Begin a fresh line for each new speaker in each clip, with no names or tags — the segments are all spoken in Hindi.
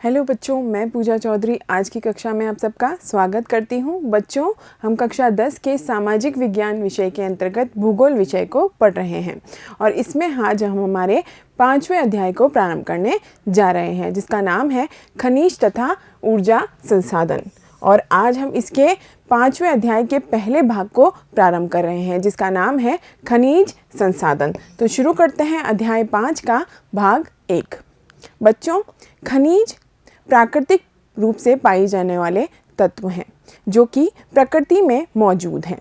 हेलो बच्चों, मैं पूजा चौधरी आज की कक्षा में आप सबका स्वागत करती हूँ। बच्चों, हम कक्षा 10 के सामाजिक विज्ञान विषय के अंतर्गत भूगोल विषय को पढ़ रहे हैं और इसमें आज हम हमारे 5वें अध्याय को प्रारंभ करने जा रहे हैं, जिसका नाम है खनिज तथा ऊर्जा संसाधन। और आज हम इसके 5वें अध्याय के पहले भाग को प्रारंभ कर रहे हैं, जिसका नाम है खनिज संसाधन। तो शुरू करते हैं अध्याय 5 का भाग 1। बच्चों, खनिज प्राकृतिक रूप से पाए जाने वाले तत्व हैं जो कि प्रकृति में मौजूद हैं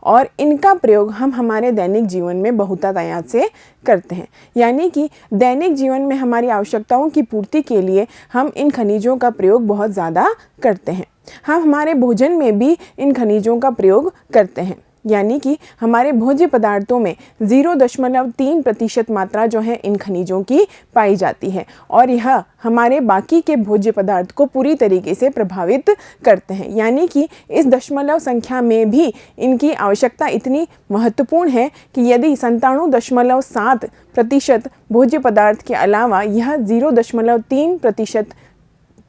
और इनका प्रयोग हम हमारे दैनिक जीवन में बहुतायत से करते हैं। यानी कि दैनिक जीवन में हमारी आवश्यकताओं की पूर्ति के लिए हम इन खनिजों का प्रयोग बहुत ज़्यादा करते हैं। हम हमारे भोजन में भी इन खनिजों का प्रयोग करते हैं। यानी कि हमारे भोज्य पदार्थों में 0.3% मात्रा जो है इन खनिजों की पाई जाती है और यह हमारे बाकी के भोज्य पदार्थ को पूरी तरीके से प्रभावित करते हैं। यानी कि इस दशमलव संख्या में भी इनकी आवश्यकता इतनी महत्वपूर्ण है कि यदि 97.7% भोज्य पदार्थ के अलावा यह 0.3%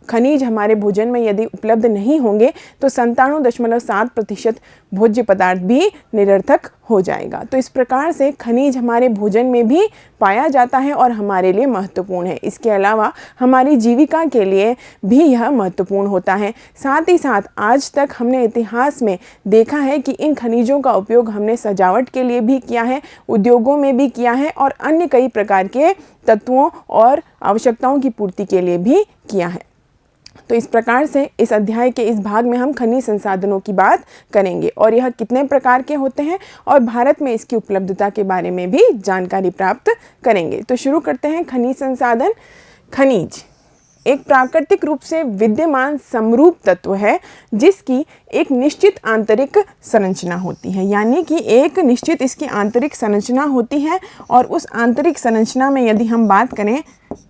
खनिज हमारे भोजन में यदि उपलब्ध नहीं होंगे तो 97.7% भोज्य पदार्थ भी निरर्थक हो जाएगा। तो इस प्रकार से खनिज हमारे भोजन में भी पाया जाता है और हमारे लिए महत्वपूर्ण है। इसके अलावा हमारी जीविका के लिए भी यह महत्वपूर्ण होता है। साथ ही साथ आज तक हमने इतिहास में देखा है कि इन खनिजों का उपयोग हमने सजावट के लिए भी किया है, उद्योगों में भी किया है और अन्य कई प्रकार के तत्वों और आवश्यकताओं की पूर्ति के लिए भी किया है। तो इस प्रकार से इस अध्याय के इस भाग में हम खनिज संसाधनों की बात करेंगे और यह कितने प्रकार के होते हैं और भारत में इसकी उपलब्धता के बारे में भी जानकारी प्राप्त करेंगे। तो शुरू करते हैं खनिज संसाधन। खनिज एक प्राकृतिक रूप से विद्यमान समरूप तत्व है जिसकी एक निश्चित आंतरिक संरचना होती है। यानी कि एक निश्चित इसकी आंतरिक संरचना होती है और उस आंतरिक संरचना में यदि हम बात करें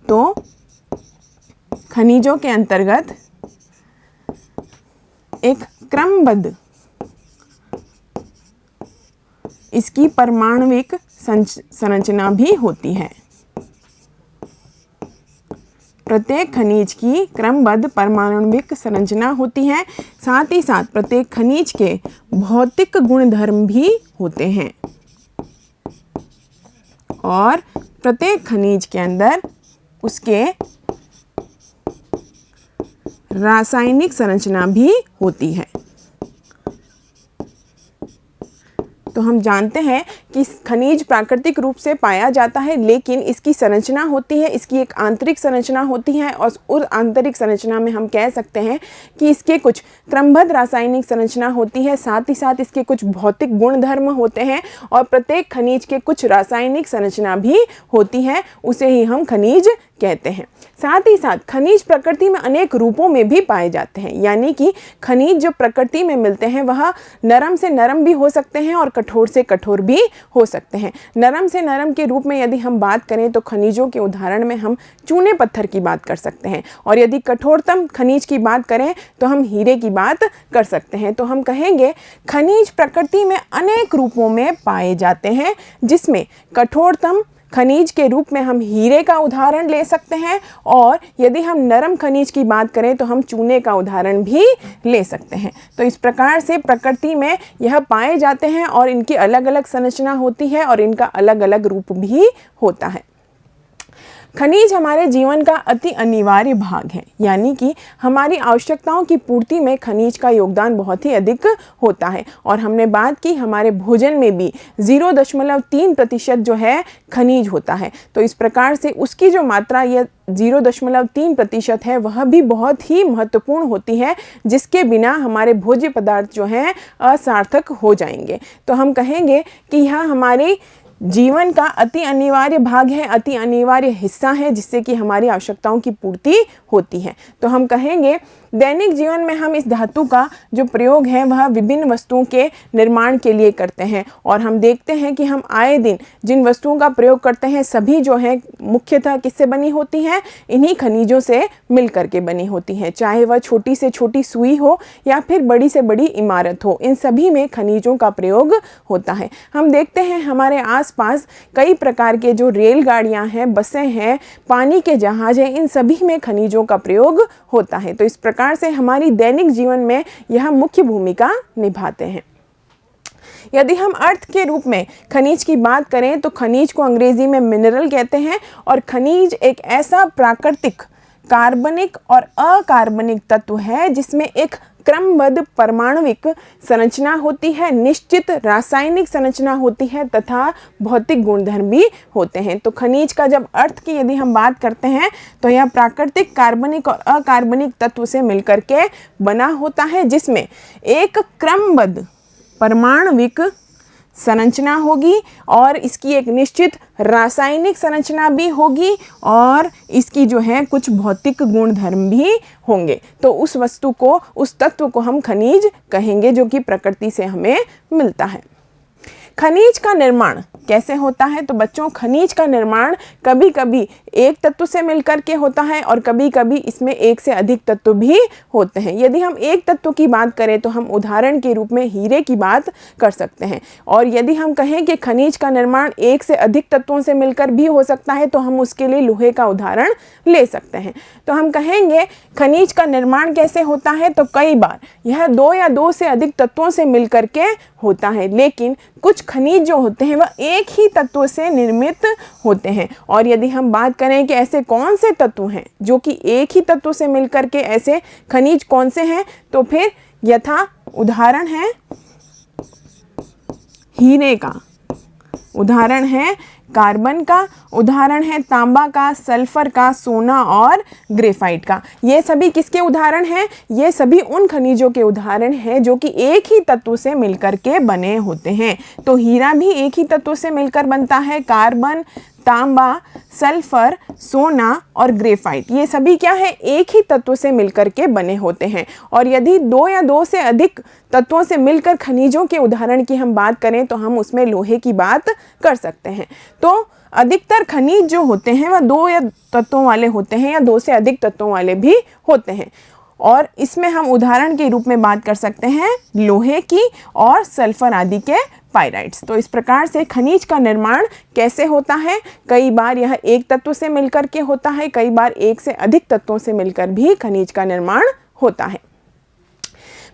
तो खनिजों के अंतर्गत एक क्रमबद्ध इसकी परमाणविक संरचना भी होती है। प्रत्येक खनिज की क्रमबद्ध परमाणविक संरचना होती है। साथ ही साथ प्रत्येक खनिज के भौतिक गुणधर्म भी होते हैं और प्रत्येक खनिज के अंदर उसके रासायनिक संरचना भी होती है। तो हम जानते हैं कि खनिज प्राकृतिक रूप से पाया जाता है, लेकिन इसकी संरचना होती है, इसकी एक आंतरिक संरचना होती है और उस आंतरिक संरचना में हम कह सकते हैं कि इसके कुछ क्रमबद्ध रासायनिक संरचना होती है। साथ ही साथ इसके कुछ भौतिक गुणधर्म होते हैं और प्रत्येक खनिज के कुछ रासायनिक संरचना भी होती है, उसे ही हम खनिज कहते हैं। साथ ही साथ खनिज प्रकृति में अनेक रूपों में भी पाए जाते हैं। यानी कि खनिज जो प्रकृति में मिलते हैं वह नरम से नरम भी हो सकते हैं और कठोर से कठोर भी हो सकते हैं। नरम से नरम के रूप में यदि हम बात करें तो खनिजों के उदाहरण में हम चूने पत्थर की बात कर सकते हैं और यदि कठोरतम खनिज की बात करें तो हम हीरे की बात कर सकते हैं। तो हम कहेंगे खनिज प्रकृति में अनेक रूपों में पाए जाते हैं, जिसमें कठोरतम खनिज के रूप में हम हीरे का उदाहरण ले सकते हैं और यदि हम नरम खनिज की बात करें तो हम चूने का उदाहरण भी ले सकते हैं। तो इस प्रकार से प्रकृति में यह पाए जाते हैं और इनकी अलग अलग संरचना होती है और इनका अलग अलग रूप भी होता है। खनिज हमारे जीवन का अति अनिवार्य भाग है। यानी कि हमारी आवश्यकताओं की पूर्ति में खनिज का योगदान बहुत ही अधिक होता है और हमने बात की हमारे भोजन में भी 0.3% जो है खनिज होता है। तो इस प्रकार से उसकी जो मात्रा यह 0.3% है वह भी बहुत ही महत्वपूर्ण होती है, जिसके बिना हमारे भोज्य पदार्थ जो हैं असार्थक हो जाएंगे। तो हम कहेंगे कि यह हमारे जीवन का अति अनिवार्य भाग है, अति अनिवार्य हिस्सा है, जिससे कि हमारी आवश्यकताओं की पूर्ति होती है। तो हम कहेंगे दैनिक जीवन में हम इस धातु का जो प्रयोग है वह विभिन्न वस्तुओं के निर्माण के लिए करते हैं और हम देखते हैं कि हम आए दिन जिन वस्तुओं का प्रयोग करते हैं सभी जो है मुख्यतः किससे बनी होती हैं, इन्हीं खनिजों से मिल करके बनी होती हैं। चाहे वह छोटी से छोटी सुई हो या फिर बड़ी से बड़ी इमारत हो, इन सभी में खनिजों का प्रयोग होता है। हम देखते हैं हमारे आस आसपास कई प्रकार के जो रेलगाड़ियां हैं, बसें हैं, पानी के जहाज हैं, इन सभी में खनिजों का प्रयोग होता है। तो इस प्रकार से हमारी दैनिक जीवन में यह मुख्य भूमिका निभाते हैं। यदि हम अर्थ के रूप में खनिज की बात करें तो खनिज को अंग्रेजी में मिनरल कहते हैं, और खनिज एक ऐसा प्राकृतिक कार्बनिक और अकार्बनिक तत्व है जिसमें एक क्रमबद्ध परमाणुविक संरचना होती है, निश्चित रासायनिक संरचना होती है तथा भौतिक गुणधर्म भी होते हैं। तो खनिज का जब अर्थ की यदि हम बात करते हैं तो यह प्राकृतिक कार्बनिक और अकार्बनिक तत्व से मिलकर के बना होता है, जिसमें एक क्रमबद्ध परमाणुविक संरचना होगी और इसकी एक निश्चित रासायनिक संरचना भी होगी और इसकी जो है कुछ भौतिक गुणधर्म भी होंगे। तो उस वस्तु को, उस तत्व को हम खनिज कहेंगे जो कि प्रकृति से हमें मिलता है। खनिज का निर्माण कैसे होता है? तो बच्चों, खनिज का निर्माण कभी कभी एक तत्व से मिलकर के होता है और कभी कभी इसमें एक से अधिक तत्व भी होते हैं। यदि हम एक तत्व की बात करें तो हम उदाहरण के रूप में हीरे की बात कर सकते हैं, और यदि हम कहें कि खनिज का निर्माण एक से अधिक तत्वों से मिलकर भी हो सकता है तो हम उसके लिए लोहे का उदाहरण ले सकते हैं। तो हम कहेंगे खनिज का निर्माण कैसे होता है? तो कई बार यह दो या दो से अधिक तत्वों से मिलकर के होता है, लेकिन कुछ खनिज जो होते हैं वह एक ही तत्व से निर्मित होते हैं। और यदि हम बात करें कि ऐसे कौन से तत्व हैं जो कि एक ही तत्व से मिलकर के, ऐसे खनिज कौन से हैं, तो फिर यथा उदाहरण है हीरे का, उदाहरण है कार्बन का, उदाहरण है तांबा का, सल्फर का, सोना और ग्रेफाइट का। ये सभी किसके उदाहरण हैं? ये सभी उन खनिजों के उदाहरण हैं जो कि एक ही तत्व से मिलकर के बने होते हैं। तो हीरा भी एक ही तत्व से मिलकर बनता है। कार्बन, तांबा, सल्फर, सोना और ग्रेफाइट, ये सभी क्या है? एक ही तत्व से मिलकर के बने होते हैं। और यदि दो या दो से अधिक तत्वों से मिलकर खनिजों के उदाहरण की हम बात करें तो हम उसमें लोहे की बात कर सकते हैं। तो अधिकतर खनिज जो होते हैं वह दो या तत्वों वाले होते हैं या दो से अधिक तत्वों वाले भी होते हैं, और इसमें हम उदाहरण के रूप में बात कर सकते हैं लोहे की और सल्फर आदि के पाइराइट्स। तो इस प्रकार से खनिज का निर्माण कैसे होता है? कई बार यह एक तत्व से मिलकर के होता है, कई बार एक से अधिक तत्वों से मिलकर भी खनिज का निर्माण होता है।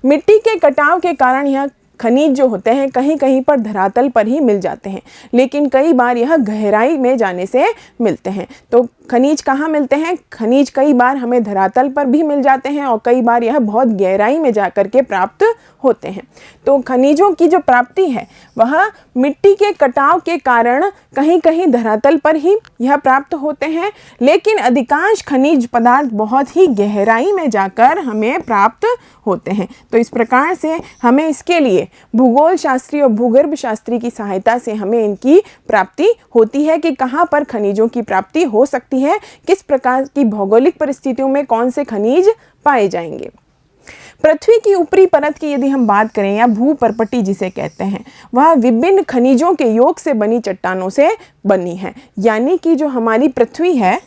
मिट्टी के कटाव के कारण यह खनिज जो होते हैं कहीं कहीं पर धरातल पर ही मिल जाते हैं, लेकिन कई बार यह गहराई में जाने से मिलते हैं। तो खनिज कहाँ मिलते हैं? खनिज कई बार हमें धरातल पर भी मिल जाते हैं और कई बार यह बहुत गहराई में जाकर के प्राप्त होते हैं। तो खनिजों की जो प्राप्ति है वह मिट्टी के कटाव के कारण कहीं कहीं धरातल पर ही यह प्राप्त होते हैं, लेकिन अधिकांश खनिज पदार्थ बहुत ही गहराई में जाकर हमें प्राप्त होते हैं। तो इस प्रकार से हमें इसके लिए भूगोल शास्त्री और भूगर्भ शास्त्री की सहायता से हमें इनकी प्राप्ति होती है कि कहाँ पर खनिजों की प्राप्ति हो सकती है, किस प्रकार की भौगोलिक परिस्थितियों में कौन से खनिज पाए जाएंगे। पृथ्वी की ऊपरी परत की यदि हम बात करें या भूपर्पटी जिसे कहते हैं, वह विभिन्न खनिजों के योग से बनी चट्टानों से बनी है। यानी कि जो हमारी पृथ्वी है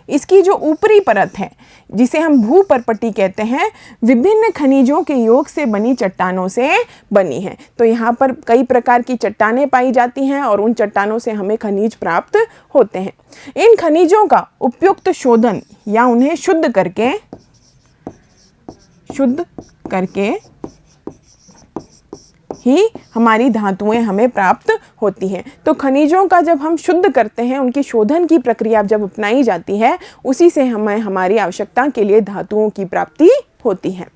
इसकी जो ऊपरी परत है जिसे हम भूपर्पटी कहते हैं, विभिन्न खनिजों के योग से बनी चट्टानों से बनी है। तो यहाँ पर कई प्रकार की चट्टानें पाई जाती हैं और उन चट्टानों से हमें खनिज प्राप्त होते हैं। इन खनिजों का उपयुक्त शोधन या उन्हें शुद्ध करके ही हमारी धातुएं हमें प्राप्त होती हैं। तो खनिजों का जब हम शुद्ध करते हैं, उनकी शोधन की प्रक्रिया जब अपनाई जाती है, उसी से हमें हमारी आवश्यकता के लिए धातुओं की प्राप्ति होती है।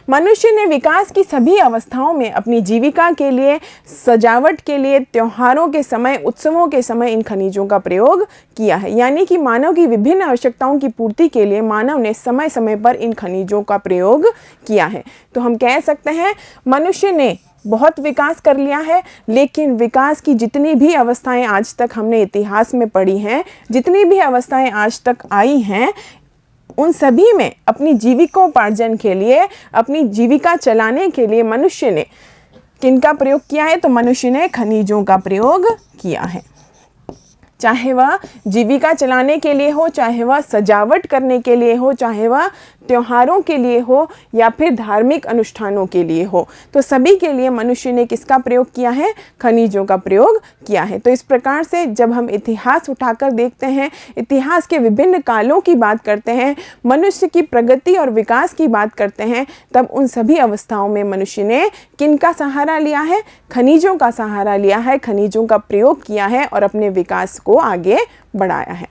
मनुष्य ने विकास की सभी अवस्थाओं में अपनी जीविका के लिए, सजावट के लिए, त्योहारों के समय, उत्सवों के समय इन खनिजों का प्रयोग किया है। यानी कि मानव की विभिन्न आवश्यकताओं की पूर्ति के लिए मानव ने समय समय पर इन खनिजों का प्रयोग किया है। तो हम कह सकते हैं मनुष्य ने बहुत विकास कर लिया है, लेकिन विकास की जितनी भी अवस्थाएं आज तक हमने इतिहास में पढ़ी हैं, जितनी भी अवस्थाएं आज तक आई हैं, उन सभी में अपनी जीविकोपार्जन के लिए, अपनी जीविका चलाने के लिए मनुष्य ने किनका प्रयोग किया है? तो मनुष्य ने खनिजों का प्रयोग किया है। चाहे वह जीविका चलाने के लिए हो, चाहे वह सजावट करने के लिए हो, चाहे वह त्योहारों के लिए हो या फिर धार्मिक अनुष्ठानों के लिए हो, तो सभी के लिए मनुष्य ने किसका प्रयोग किया है? खनिजों का प्रयोग किया है। तो इस प्रकार से जब हम इतिहास उठाकर देखते हैं, इतिहास के विभिन्न कालों की बात करते हैं, मनुष्य की प्रगति और विकास की बात करते हैं, तब उन सभी अवस्थाओं में मनुष्य ने किनका सहारा लिया है? खनिजों का सहारा लिया है, खनिजों का प्रयोग किया है और अपने विकास को आगे बढ़ाया है।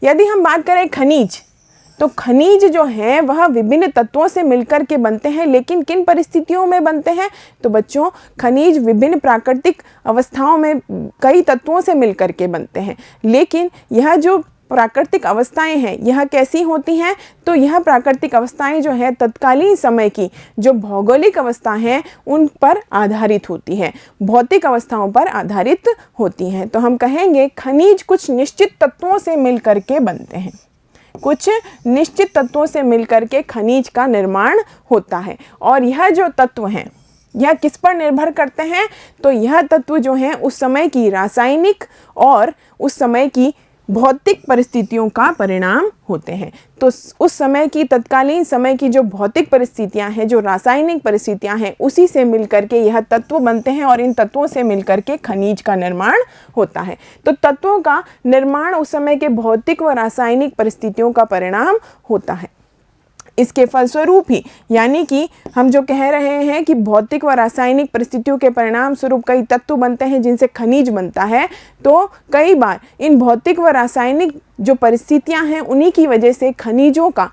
यदि हम बात करें खनिज, तो खनिज जो है वह विभिन्न तत्वों से मिलकर के बनते हैं, लेकिन किन परिस्थितियों में बनते हैं? तो बच्चों, खनिज विभिन्न प्राकृतिक अवस्थाओं में कई तत्वों से मिलकर के बनते हैं, लेकिन यह जो प्राकृतिक अवस्थाएं हैं यह कैसी होती हैं? तो यह प्राकृतिक अवस्थाएं जो है तत्कालीन समय की जो भौगोलिक अवस्था है उन पर आधारित होती है, भौतिक अवस्थाओं पर आधारित होती हैं। तो हम कहेंगे खनिज कुछ निश्चित तत्वों से मिलकर के बनते हैं, कुछ निश्चित तत्वों से मिलकर के खनिज का निर्माण होता है। और यह जो तत्व हैं यह किस पर निर्भर करते हैं? तो यह तत्व जो हैं उस समय की रासायनिक और उस समय की भौतिक परिस्थितियों का परिणाम होते हैं। तो उस समय की तत्कालीन समय की जो भौतिक परिस्थितियां हैं, जो रासायनिक परिस्थितियां हैं, उसी से मिलकर के यह तत्व बनते हैं और इन तत्वों से मिलकर के खनिज का निर्माण होता है। तो तत्वों का निर्माण उस समय के भौतिक व रासायनिक परिस्थितियों का परिणाम होता है। इसके फलस्वरूप ही, यानी कि हम जो कह रहे हैं कि भौतिक व रासायनिक परिस्थितियों के परिणाम स्वरूप कई तत्व बनते हैं जिनसे खनिज बनता है, तो कई बार इन भौतिक व रासायनिक जो परिस्थितियां हैं उन्हीं की वजह से खनिजों का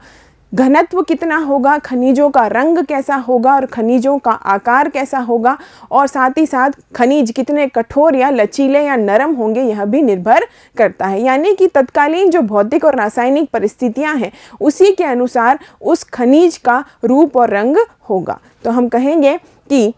घनत्व कितना होगा, खनिजों का रंग कैसा होगा और खनिजों का आकार कैसा होगा, और साथ ही साथ खनिज कितने कठोर या लचीले या नरम होंगे, यह भी निर्भर करता है। यानी कि तत्कालीन जो भौतिक और रासायनिक परिस्थितियां हैं उसी के अनुसार उस खनिज का रूप और रंग होगा। तो हम कहेंगे कि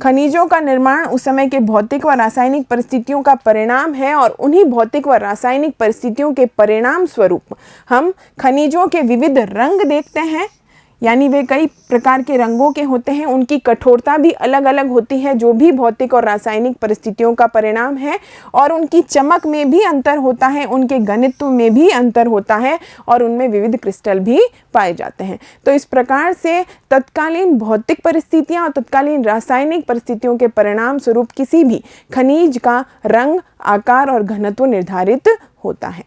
खनिजों का निर्माण उस समय के भौतिक व रासायनिक परिस्थितियों का परिणाम है और उन्हीं भौतिक व रासायनिक परिस्थितियों के परिणाम स्वरूप हम खनिजों के विविध रंग देखते हैं, यानी वे कई प्रकार के रंगों के होते हैं, उनकी कठोरता भी अलग अलग होती है जो भी भौतिक और रासायनिक परिस्थितियों का परिणाम है, और उनकी चमक में भी अंतर होता है, उनके घनत्व में भी अंतर होता है और उनमें विविध क्रिस्टल भी पाए जाते हैं। तो इस प्रकार से तत्कालीन भौतिक परिस्थितियां और तत्कालीन रासायनिक परिस्थितियों के परिणाम स्वरूप किसी भी खनिज का रंग, आकार और घनत्व निर्धारित होता है।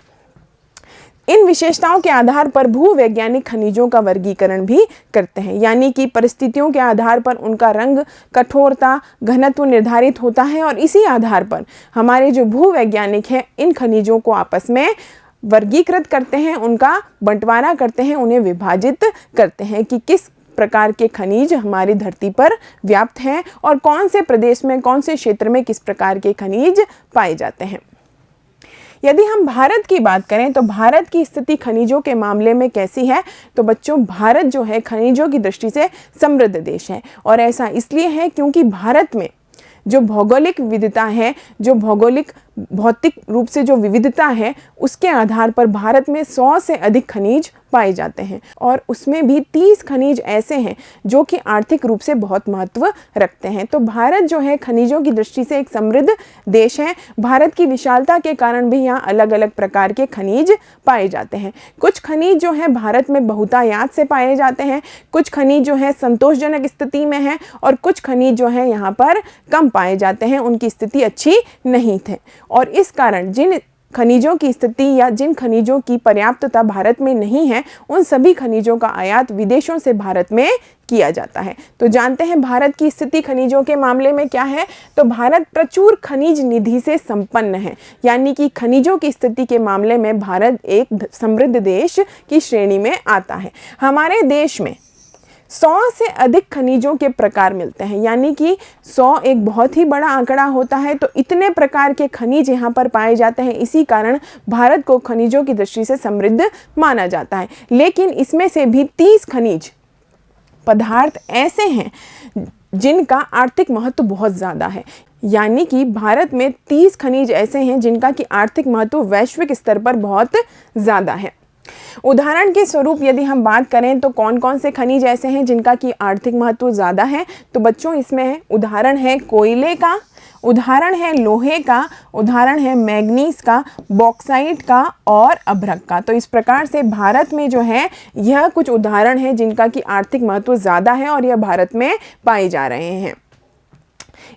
इन विशेषताओं के आधार पर भूवैज्ञानिक खनिजों का वर्गीकरण भी करते हैं, यानी कि परिस्थितियों के आधार पर उनका रंग, कठोरता, घनत्व निर्धारित होता है और इसी आधार पर हमारे जो भूवैज्ञानिक हैं इन खनिजों को आपस में वर्गीकृत करते हैं, उनका बंटवारा करते हैं, उन्हें विभाजित करते हैं कि किस प्रकार के खनिज हमारी धरती पर व्याप्त हैं और कौन से प्रदेश में, कौन से क्षेत्र में किस प्रकार के खनिज पाए जाते हैं। यदि हम भारत की बात करें तो भारत की स्थिति खनिजों के मामले में कैसी है? तो बच्चों, भारत जो है खनिजों की दृष्टि से समृद्ध देश है, और ऐसा इसलिए है क्योंकि भारत में जो भौगोलिक विविधता है, जो भौतिक रूप से जो विविधता है, उसके आधार पर भारत में 100 से अधिक खनिज पाए जाते हैं और उसमें भी 30 खनिज ऐसे हैं जो कि आर्थिक रूप से बहुत महत्व रखते हैं। तो भारत जो है खनिजों की दृष्टि से एक समृद्ध देश है। भारत की विशालता के कारण भी यहाँ अलग अलग प्रकार के खनिज पाए जाते हैं। कुछ खनिज जो है भारत में बहुतायत से पाए जाते हैं, कुछ खनिज जो है संतोषजनक स्थिति में है और कुछ खनिज जो है यहाँ पर कम पाए जाते हैं, उनकी स्थिति अच्छी नहीं थे। और इस कारण जिन खनिजों की स्थिति या जिन खनिजों की पर्याप्तता भारत में नहीं है, उन सभी खनिजों का आयात विदेशों से भारत में किया जाता है। तो जानते हैं भारत की स्थिति खनिजों के मामले में क्या है? तो भारत प्रचुर खनिज निधि से संपन्न है, यानी कि खनिजों की स्थिति के मामले में भारत एक समृद्ध देश की श्रेणी में आता है। हमारे देश में 100 से अधिक खनिजों के प्रकार मिलते हैं, यानी कि 100 एक बहुत ही बड़ा आंकड़ा होता है। तो इतने प्रकार के खनिज यहाँ पर पाए जाते हैं, इसी कारण भारत को खनिजों की दृष्टि से समृद्ध माना जाता है। लेकिन इसमें से भी 30 खनिज पदार्थ ऐसे हैं जिनका आर्थिक महत्व बहुत ज़्यादा है, यानी कि भारत में 30 खनिज ऐसे हैं जिनका कि आर्थिक महत्व वैश्विक स्तर पर बहुत ज़्यादा है। उदाहरण के स्वरूप यदि हम बात करें तो कौन कौन से खनिज ऐसे हैं जिनका कि आर्थिक महत्व ज़्यादा है? तो बच्चों, इसमें उदाहरण है कोयले का उदाहरण है लोहे का, उदाहरण है मैग्नीज का, बॉक्साइट का और अभ्रक का। तो इस प्रकार से भारत में जो है यह कुछ उदाहरण है जिनका कि आर्थिक महत्व ज़्यादा है और यह भारत में पाए जा रहे हैं।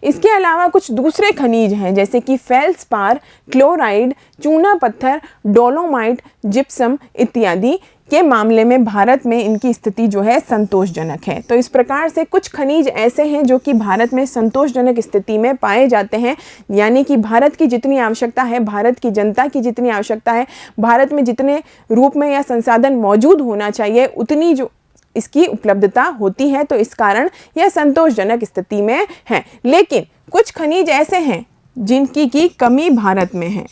इसके अलावा कुछ दूसरे खनिज हैं जैसे कि फेल्सपार, क्लोराइड, चूना पत्थर, डोलोमाइट, जिप्सम इत्यादि के मामले में भारत में इनकी स्थिति जो है संतोषजनक है। तो इस प्रकार से कुछ खनिज ऐसे हैं जो कि भारत में संतोषजनक स्थिति में पाए जाते हैं, यानी कि भारत की जितनी आवश्यकता है, भारत की जनता की जितनी आवश्यकता है, भारत में जितने रूप में यह संसाधन मौजूद होना चाहिए उतनी जो इसकी उपलब्धता होती है, तो इस कारण यह संतोषजनक स्थिति में है। लेकिन कुछ खनिज ऐसे हैं जिनकी की कमी भारत में है,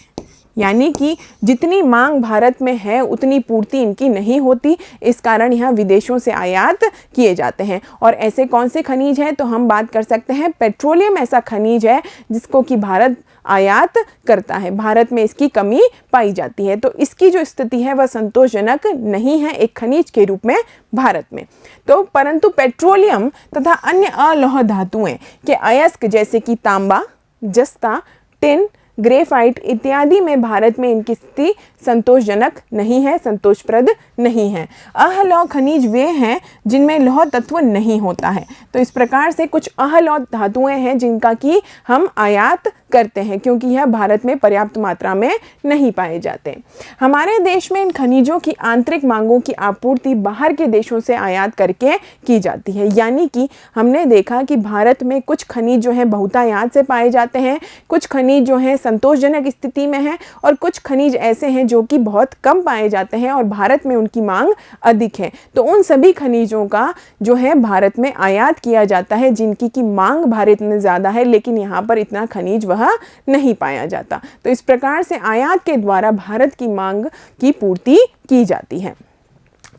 यानी कि जितनी मांग भारत में है उतनी पूर्ति इनकी नहीं होती, इस कारण यह विदेशों से आयात किए जाते हैं। और ऐसे कौन से खनिज हैं, तो हम बात कर सकते हैं पेट्रोलियम ऐसा खनिज है जिसको कि भारत आयात करता है, भारत में इसकी कमी पाई जाती है। तो इसकी जो स्थिति है वह संतोषजनक नहीं है एक खनिज के रूप में भारत में। तो परंतु पेट्रोलियम तथा अन्य अलौह धातुएं के अयस्क जैसे कि तांबा, जस्ता, टिन, ग्रेफाइट इत्यादि में भारत में इनकी स्थिति संतोषजनक नहीं है, संतोषप्रद नहीं है। अहलौह खनिज वे हैं जिनमें लौह तत्व नहीं होता है। तो इस प्रकार से कुछ अहलौह धातुएं हैं जिनका कि हम आयात करते हैं क्योंकि यह भारत में पर्याप्त मात्रा में नहीं पाए जाते। हमारे देश में इन खनिजों की आंतरिक मांगों की आपूर्ति बाहर के देशों से आयात करके की जाती है, यानी कि हमने देखा कि भारत में कुछ खनिज जो है बहुतायात से पाए जाते हैं, कुछ खनिज जो है संतोषजनक स्थिति में है और कुछ खनिज ऐसे हैं जो कि बहुत कम पाए जाते हैं और भारत में उनकी मांग अधिक है। तो उन सभी खनिजों का जो है भारत में आयात किया जाता है जिनकी की मांग भारत में ज़्यादा है, लेकिन यहाँ पर इतना खनिज वह नहीं पाया जाता। तो इस प्रकार से आयात के द्वारा भारत की मांग की पूर्ति की जाती है।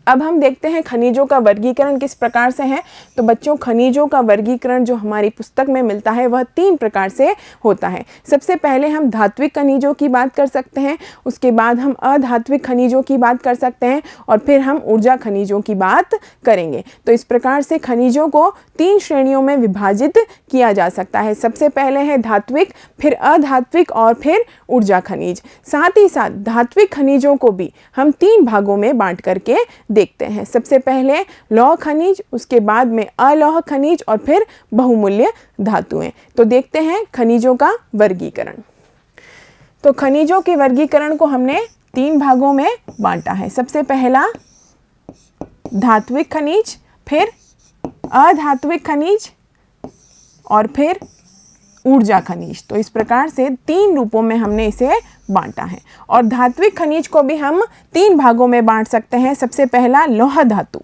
अब हम देखते हैं खनिजों का वर्गीकरण किस प्रकार से है। तो बच्चों, खनिजों का वर्गीकरण जो हमारी पुस्तक में मिलता है वह 3 प्रकार से होता है। सबसे पहले हम धात्विक खनिजों की बात कर सकते हैं, उसके बाद हम अधात्विक खनिजों की बात कर सकते हैं और फिर हम ऊर्जा खनिजों की बात करेंगे। तो इस प्रकार से खनिजों को 3 श्रेणियों में विभाजित किया जा सकता है। सबसे पहले है धात्विक, फिर अधात्विक और फिर ऊर्जा खनिज। साथ ही साथ धात्विक खनिजों को भी हम 3 भागों में बांट करके देखते हैं। सबसे पहले लौह खनिज, उसके बाद में अलौह खनिज और फिर बहुमूल्य धातुएं। तो देखते हैं खनिजों का वर्गीकरण। तो खनिजों के वर्गीकरण को हमने 3 भागों में बांटा है। सबसे पहला धात्विक खनिज, फिर अधात्विक खनिज और फिर ऊर्जा खनिज। तो इस प्रकार से 3 रूपों में हमने इसे बांटा है। और धात्विक खनिज को भी हम 3 भागों में बांट सकते हैं। सबसे पहला लौह धातु।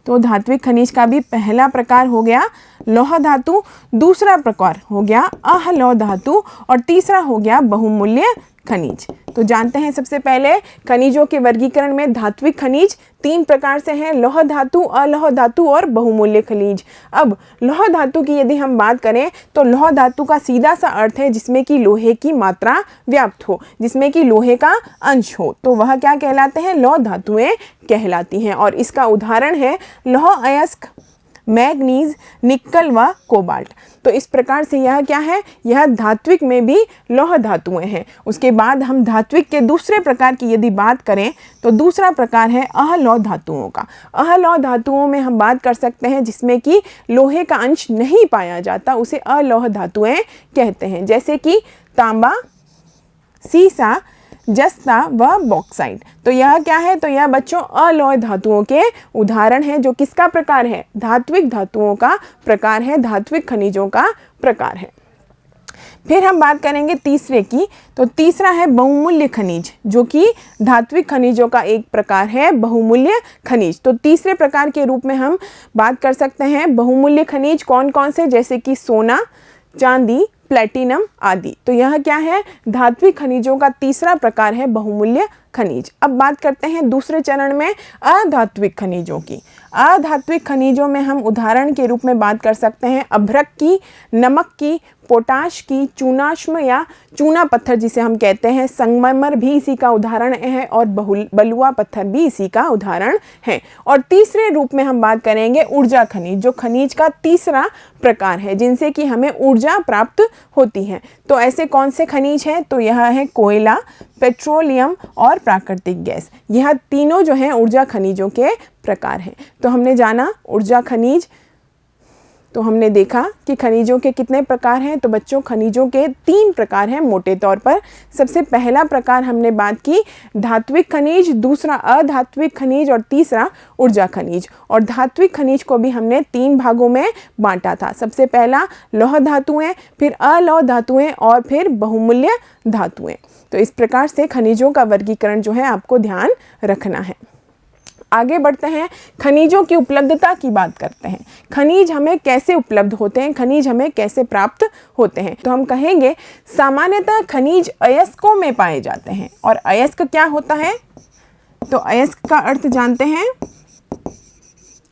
तो धात्विक खनिज का भी पहला प्रकार हो गया लौह धातु, दूसरा प्रकार हो गया अहलौह धातु और तीसरा हो गया बहुमूल्य खनिज। तो जानते हैं सबसे पहले खनिजों के वर्गीकरण में धात्विक खनिज 3 प्रकार से हैं, लौह धातु, अलौह धातु और बहुमूल्य खनिज। अब लौह धातु की यदि हम बात करें तो लौह धातु का सीधा सा अर्थ है जिसमें कि लोहे की मात्रा व्याप्त हो, जिसमें कि लोहे का अंश हो, तो वह क्या कहलाते हैं, लौह धातुएं कहलाती हैं। और इसका उदाहरण है लौह अयस्क, मैग्नीज, निकल व कोबाल्ट। तो इस प्रकार से यह क्या है, यह धात्विक में भी लौह धातुएं हैं। उसके बाद हम धात्विक के दूसरे प्रकार की यदि बात करें तो दूसरा प्रकार है अहलौह धातुओं का। अहलौह धातुओं में हम बात कर सकते हैं जिसमें कि लोहे का अंश नहीं पाया जाता, उसे अलौह धातुएं कहते हैं, जैसे कि तांबा, सीसा, जस्ता व बॉक्साइट। तो यह क्या है, तो यह बच्चों अलौह धातुओं के उदाहरण है जो किसका प्रकार है, धात्विक धातुओं का प्रकार है, धात्विक खनिजों का प्रकार है। फिर हम बात करेंगे तीसरे की। तो तीसरा है बहुमूल्य खनिज जो कि धात्विक खनिजों का एक प्रकार है, बहुमूल्य खनिज। तो तीसरे प्रकार के रूप में हम बात कर सकते हैं बहुमूल्य खनिज कौन कौन से, जैसे कि सोना, चांदी, प्लेटिनम आदि। तो यह क्या है, धात्विक खनिजों का तीसरा प्रकार है बहुमूल्य खनिज। अब बात करते हैं दूसरे चरण में अधात्विक खनिजों की। अधात्विक खनिजों में हम उदाहरण के रूप में बात कर सकते हैं अभ्रक की, नमक की, पोटाश की, चूनाश्म या चूना पत्थर जिसे हम कहते हैं, संगमरमर भी इसी का उदाहरण है और बलुआ पत्थर भी इसी का उदाहरण है। और तीसरे रूप में हम बात करेंगे ऊर्जा खनिज, जो खनिज का तीसरा प्रकार है जिनसे कि हमें ऊर्जा प्राप्त होती है। तो ऐसे कौन से खनिज हैं? तो यह है कोयला, पेट्रोलियम और प्राकृतिक गैस। यह तीनों जो हैं ऊर्जा खनिजों के प्रकार हैं। तो हमने जाना ऊर्जा खनिज, तो हमने देखा कि खनिजों के कितने प्रकार हैं। तो बच्चों खनिजों के 3 प्रकार हैं मोटे तौर पर। सबसे पहला प्रकार हमने बात की धात्विक खनिज, दूसरा अधात्विक खनिज और तीसरा ऊर्जा खनिज। और धात्विक खनिज को भी हमने 3 भागों में बांटा था। सबसे पहला लौह धातुएं, फिर अलौह धातुएं और फिर बहुमूल्य धातुएं। तो इस प्रकार से खनिजों का वर्गीकरण जो है आपको ध्यान रखना है। आगे बढ़ते हैं, खनिजों की उपलब्धता की बात करते हैं। खनिज हमें कैसे उपलब्ध होते हैं, खनिज हमें कैसे प्राप्त होते हैं? तो हम कहेंगे सामान्यतः खनिज अयस्कों में पाए जाते हैं। और अयस्क क्या होता है? तो अयस्क का अर्थ जानते हैं,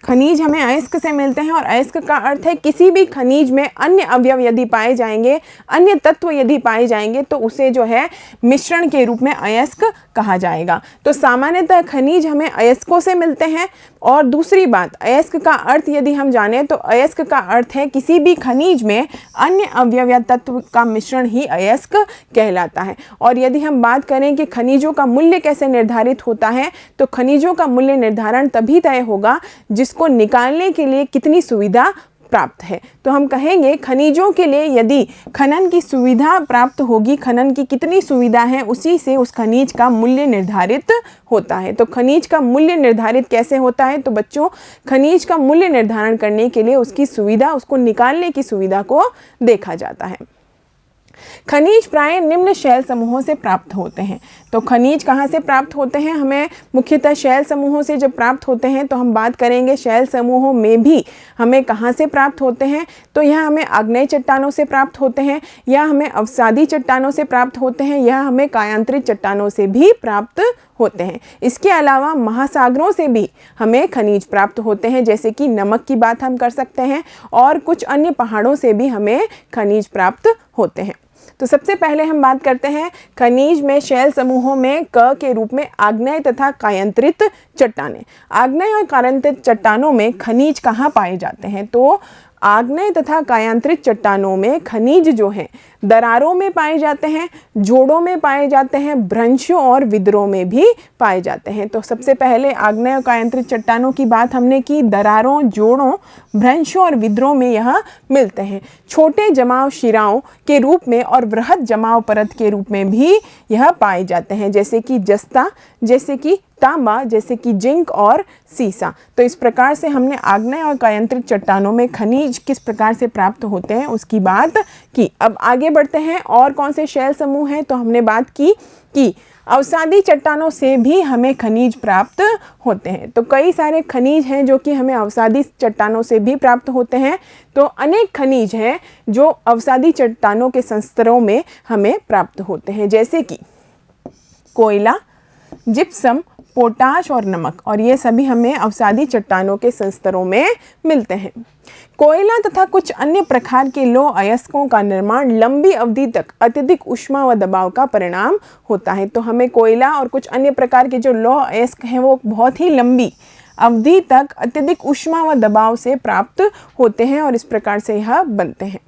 खनिज हमें अयस्क से मिलते हैं और अयस्क का अर्थ है किसी भी खनिज में अन्य अवयव यदि पाए जाएंगे, अन्य तत्व यदि पाए जाएंगे तो उसे जो है मिश्रण के रूप में अयस्क कहा जाएगा। तो सामान्यतः खनिज हमें अयस्कों से मिलते हैं। और दूसरी बात, अयस्क का अर्थ यदि हम जाने तो अयस्क का अर्थ है किसी भी खनिज में अन्य अवयव या तत्व का मिश्रण ही अयस्क कहलाता है। और यदि हम बात करें कि खनिजों का मूल्य कैसे निर्धारित होता है, तो खनिजों का मूल्य निर्धारण तभी तय होगा जिसको निकालने के लिए कितनी सुविधा प्राप्त है। तो हम कहेंगे खनिजों के लिए यदि खनन की सुविधा प्राप्त होगी, खनन की कितनी सुविधा है, उसी से उस खनिज का मूल्य निर्धारित होता है। तो खनिज का मूल्य निर्धारित कैसे होता है? तो बच्चों खनिज का मूल्य निर्धारण करने के लिए उसकी सुविधा, उसको निकालने की सुविधा को देखा जाता है। खनिज प्राय निम्न शैल समूहों से प्राप्त होते हैं। तो खनिज कहाँ से प्राप्त होते हैं? हमें मुख्यतः शैल समूहों से जब प्राप्त होते हैं तो हम बात करेंगे शैल समूहों में भी हमें कहाँ से प्राप्त होते हैं। तो यह हमें आग्नेय चट्टानों से प्राप्त होते हैं, या हमें अवसादी चट्टानों से प्राप्त होते हैं, या हमें कायांतरित चट्टानों से भी प्राप्त होते हैं। इसके अलावा महासागरों से भी हमें खनिज प्राप्त होते हैं, जैसे कि नमक की बात हम कर सकते हैं, और कुछ अन्य पहाड़ों से भी हमें खनिज प्राप्त होते हैं। तो सबसे पहले हम बात करते हैं खनिज में शैल समूहों में क के रूप में आग्नेय तथा कायांतरित चट्टानें। आग्नेय और कायांतरित चट्टानों में खनिज कहाँ पाए जाते हैं? तो आग्नेय तथा कायांतरित चट्टानों में खनिज जो हैं दरारों में पाए जाते हैं, जोड़ों में पाए जाते हैं, भ्रंशों और विद्रों में भी पाए जाते हैं। तो सबसे पहले आग्नेय और कायांतरित चट्टानों की बात हमने की, दरारों, जोड़ों, भ्रंशों और विद्रों में यह मिलते हैं। छोटे जमाव शिराओं के रूप में और वृहद जमाव परत के रूप में भी यह पाए जाते हैं, जैसे कि जस्ता, जैसे कि तांबा, जैसे कि जिंक और सीसा। तो इस प्रकार से हमने आग्नेय और कायांतरित चट्टानों में खनिज किस प्रकार से प्राप्त होते हैं उसकी बात की। अब आगे बढ़ते हैं, और कौन से शैल समूह हैं? तो हमने बात की कि अवसादी चट्टानों से भी हमें खनिज प्राप्त होते हैं। तो कई सारे खनिज हैं जो कि हमें अवसादी चट्टानों से भी प्राप्त होते हैं। तो अनेक खनिज हैं जो अवसादी चट्टानों के संस्तरों में हमें प्राप्त होते हैं, जैसे कि कोयला, जिप्सम, पोटाश और नमक, और ये सभी हमें अवसादी चट्टानों के संस्तरों में मिलते हैं। कोयला तथा कुछ अन्य प्रकार के लौह अयस्कों का निर्माण लंबी अवधि तक अत्यधिक ऊष्मा व दबाव का परिणाम होता है। तो हमें कोयला और कुछ अन्य प्रकार के जो लौह अयस्क हैं वो बहुत ही लंबी अवधि तक अत्यधिक ऊष्मा व दबाव से प्राप्त होते हैं और इस प्रकार से यह बनते हैं।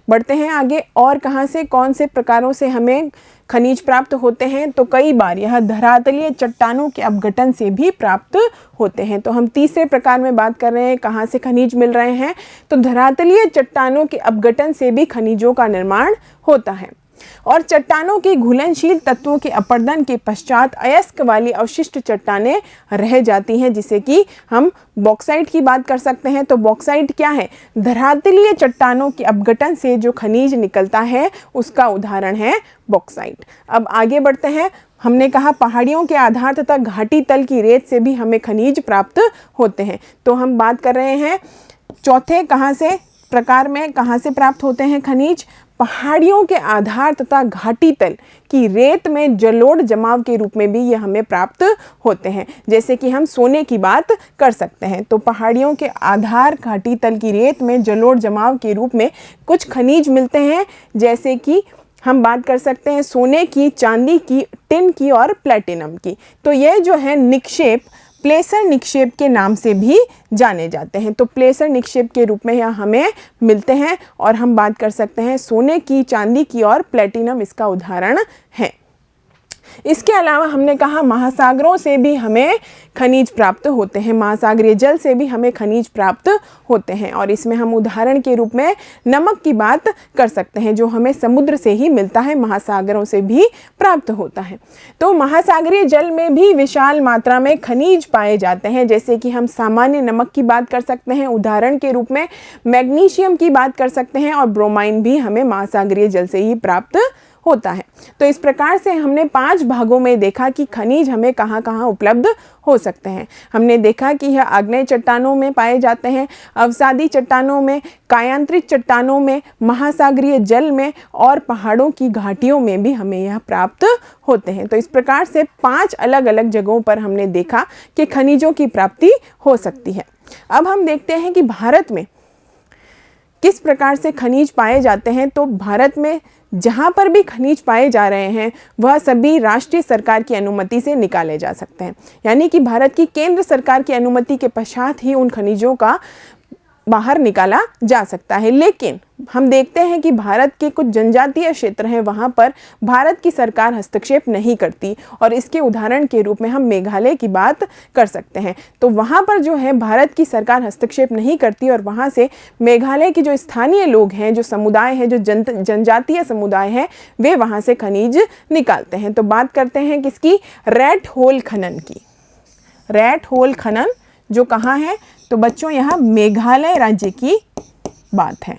बढ़ते हैं आगे, और कहाँ से, कौन से प्रकारों से हमें खनिज प्राप्त होते हैं? तो कई बार यह धरातलीय चट्टानों के अपघटन से भी प्राप्त होते हैं। तो हम तीसरे प्रकार में बात कर रहे हैं कहाँ से खनिज मिल रहे हैं। तो धरातलीय चट्टानों के अपघटन से भी खनिजों का निर्माण होता है। और चट्टानों के घुलनशील तत्वों के अपरदन के पश्चात अयस्क वाली अवशिष्ट चट्टानें रह जाती हैं, जिसे कि हम बॉक्साइट की बात कर सकते हैं। तो बॉक्साइट क्या है? धरातलीय चट्टानों के अपघटन से जो खनिज निकलता है उसका उदाहरण है बॉक्साइट। अब आगे बढ़ते हैं, हमने कहा पहाड़ियों के आधार तथा घाटी तल की रेत से भी हमें खनिज प्राप्त होते हैं। तो हम बात कर रहे हैं चौथे प्रकार में कहाँ से प्राप्त होते हैं खनिज? पहाड़ियों के आधार तथा घाटी तल की रेत में जलोढ़ जमाव के रूप में भी ये हमें प्राप्त होते हैं। जैसे कि हम सोने की बात कर सकते हैं, तो पहाड़ियों के आधार घाटी तल की रेत में जलोढ़ जमाव के रूप में कुछ खनिज मिलते हैं, जैसे कि हम बात कर सकते हैं सोने की, चांदी की, टिन की और प्लेटिनम की। तो ये जो है निक्षेप प्लेसर निक्षेप के नाम से भी जाने जाते हैं। तो प्लेसर निक्षेप के रूप में यह हमें मिलते हैं और हम बात कर सकते हैं सोने की, चांदी की और प्लेटिनम इसका उदाहरण है। इसके अलावा हमने कहा महासागरों से भी हमें खनिज प्राप्त होते हैं, महासागरीय जल से भी हमें खनिज प्राप्त होते हैं। और इसमें हम उदाहरण के रूप में नमक की बात कर सकते हैं, जो हमें समुद्र से ही मिलता है, महासागरों से भी प्राप्त होता है। तो महासागरीय जल में भी विशाल मात्रा में खनिज पाए जाते हैं, जैसे कि हम सामान्य नमक की बात कर सकते हैं, उदाहरण के रूप में मैग्नीशियम की बात कर सकते हैं, और ब्रोमाइन भी हमें महासागरीय जल से ही प्राप्त होता है। तो इस प्रकार से हमने 5 भागों में देखा कि खनिज हमें कहाँ कहाँ उपलब्ध हो सकते हैं। हमने देखा कि यह आग्नेय चट्टानों में पाए जाते हैं, अवसादी चट्टानों में, कायांतरित चट्टानों में, महासागरीय जल में और पहाड़ों की घाटियों में भी हमें यह प्राप्त होते हैं। तो इस प्रकार से 5 अलग अलग जगहों पर हमने देखा कि खनिजों की प्राप्ति हो सकती है। अब हम देखते हैं कि भारत में किस प्रकार से खनिज पाए जाते हैं। तो भारत में जहाँ पर भी खनिज पाए जा रहे हैं वह सभी राष्ट्रीय सरकार की अनुमति से निकाले जा सकते हैं, यानी कि भारत की केंद्र सरकार की अनुमति के पश्चात ही उन खनिजों का बाहर निकाला जा सकता है। लेकिन हम देखते हैं कि भारत के कुछ जनजातीय क्षेत्र हैं, वहाँ पर भारत की सरकार हस्तक्षेप नहीं करती, और इसके उदाहरण के रूप में हम मेघालय की बात कर सकते हैं। तो वहाँ पर जो है भारत की सरकार हस्तक्षेप नहीं करती और वहाँ से मेघालय के जो स्थानीय लोग हैं, जो समुदाय हैं, जो जनजातीय समुदाय हैं, वे वहाँ से खनिज निकालते हैं। तो बात करते हैं किसकी? रैट होल खनन की। रैट होल खनन जो कहाँ है? तो बच्चों यहाँ मेघालय राज्य की बात है।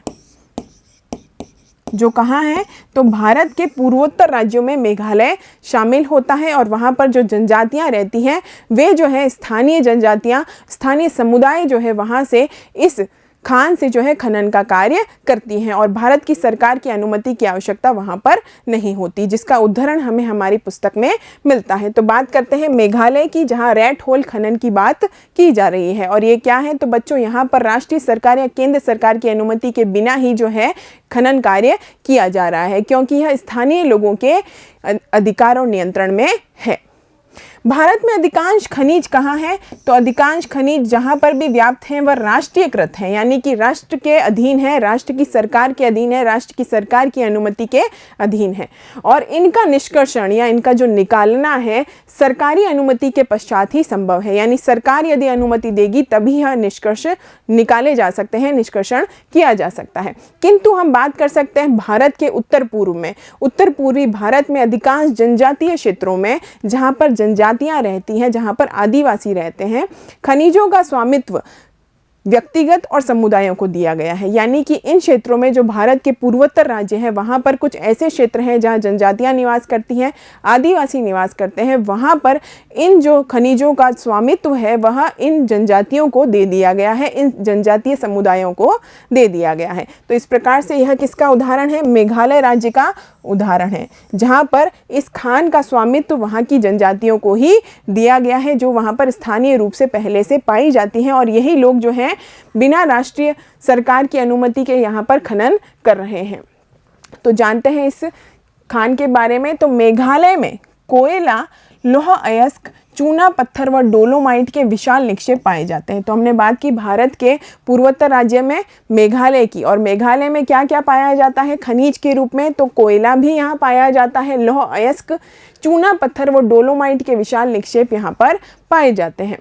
जो कहाँ है? तो भारत के पूर्वोत्तर राज्यों में मेघालय शामिल होता है, और वहाँ पर जो जनजातियाँ रहती हैं वे जो है स्थानीय जनजातियाँ, स्थानीय समुदाय जो है वहाँ से इस खान से जो है खनन का कार्य करती हैं, और भारत की सरकार की अनुमति की आवश्यकता वहाँ पर नहीं होती, जिसका उदाहरण हमें हमारी पुस्तक में मिलता है। तो बात करते हैं मेघालय की, जहाँ रैट होल खनन की बात की जा रही है। और ये क्या है? तो बच्चों यहाँ पर राष्ट्रीय सरकार या केंद्र सरकार की अनुमति के बिना ही जो है खनन कार्य किया जा रहा है, क्योंकि यह स्थानीय लोगों के अधिकार और नियंत्रण में है। भारत में अधिकांश खनिज कहाँ हैं? तो अधिकांश खनिज जहाँ पर भी व्याप्त हैं वह राष्ट्रीयकृत हैं, यानी कि राष्ट्र के अधीन है, राष्ट्र की सरकार के अधीन है, राष्ट्र की सरकार की अनुमति के अधीन है। और इनका निष्कर्षण या इनका जो निकालना है सरकारी अनुमति के पश्चात ही संभव है, यानी सरकार यदि अनुमति देगी तभी यह निष्कर्ष निकाले जा सकते हैं, निष्कर्षण किया जा सकता है। किंतु हम बात कर सकते हैं भारत के उत्तर पूर्व में, उत्तर पूर्वी भारत में अधिकांश जनजातीय क्षेत्रों में, जहाँ पर जनजातियां रहती हैं, जहाँ पर आदिवासी रहते हैं, खनिजों का स्वामित्व व्यक्तिगत और समुदायों को दिया गया है। यानी कि इन क्षेत्रों में जो भारत के पूर्वोत्तर राज्य हैं वहाँ पर कुछ ऐसे क्षेत्र हैं जहाँ जनजातियाँ निवास करती हैं, आदिवासी निवास करते हैं, वहाँ पर इन जो खनिजों का स्वामित्व है वह इन जनजातियों को दे दिया गया है, इन जनजातीय समुदायों को दे दिया गया है। तो इस प्रकार से यह किसका उदाहरण है? मेघालय राज्य का उदाहरण है, जहाँ पर इस खान का स्वामित्व वहाँ की जनजातियों को ही दिया गया है, जो वहाँ पर स्थानीय रूप से पहले से पाई जाती हैं, और यही लोग जो हैं बिना राष्ट्रीय सरकार की अनुमति के यहाँ पर खनन कर रहे हैं। तो जानते हैं इस खान के बारे में। तो मेघालय में कोयला, लौह अयस्क, चूना पत्थर व डोलोमाइट के विशाल निक्षेप पाए जाते हैं। तो हमने बात की भारत के पूर्वोत्तर राज्य में मेघालय की, और मेघालय में क्या क्या पाया जाता है खनिज के रूप में? तो कोयला भी यहाँ पाया जाता है, लौह अयस्क, चूना पत्थर व डोलोमाइट के विशाल निक्षेप यहाँ पर पाए जाते हैं।